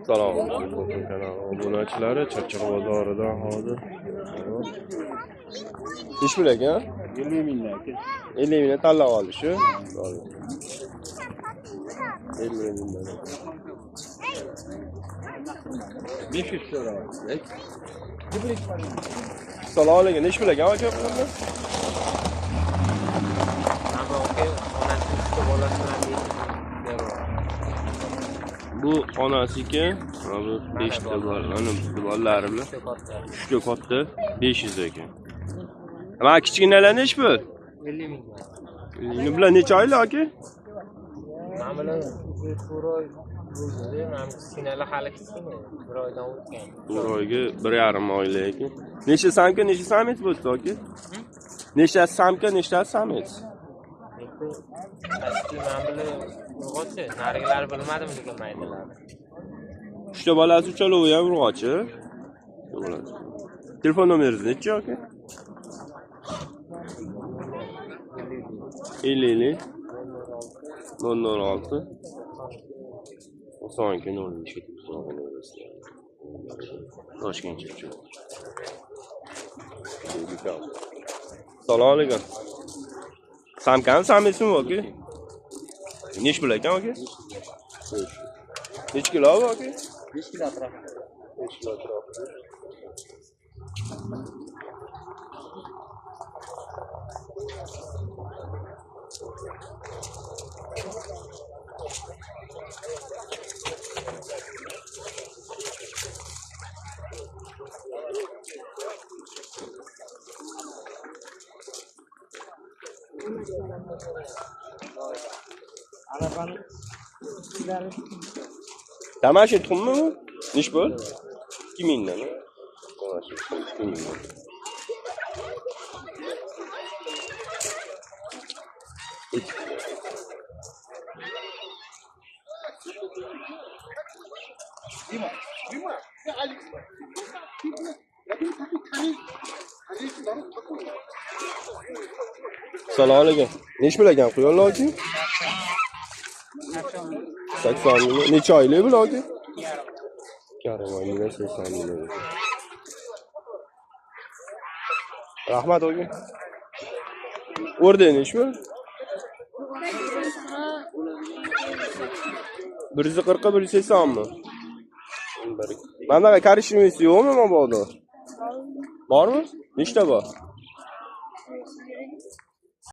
Salom alaykum kanal obunachilari, Chirchiq bozoridan hozir. Ish bilan aka? 50 mingdan. 50 mingdan tanlab oldi shu. 50 mingdan. 500 so'ra. Salom alaykum. Ish bilan aka bularni? Bu onasiki, bu 5 ta bor, ana bolalari bilan. 3 ta katta 500 ekan. Mana kichkinalarni ish bu? 50 ming. Ini bilan necha oylik aka? Men bilan 1 oy bo'ldi. Men kichkinalar hali kichkina. 1 oydan o'tgan. 1 oyga 1,5 oylik ekan. Necha samka, necha samet bo'ldi aka? Necha samka, necha samet? Eski men bilan urg'ochi, narigilari bilmadim lekin maydalarni. 3 ta bolasi uchalovi ham urg'ochi. Telefon nomeringiz nechi aka? 50 006 92 Toshkent Chirchiq. Salom alaykum. Samkan samesmi aka? Nech pul ekan aka? Necha kilo aka? 5 kilo atrofida. 5 kilo atrofida. Tamaşa tuxummi bu? Nech pul? 2 mingdan. Tamaşa tuxum 2 mingdan. Salom alaykum. Nech pul ekan quyonlar aka? 80 ming. Necha oylik bu aka? 2,5 oylik 80 ming. Rahmat aka. O'rda nech pul? 140 180 mi? Mana karishimiz yo'qmi mabodo? Bormi? Nechta bor?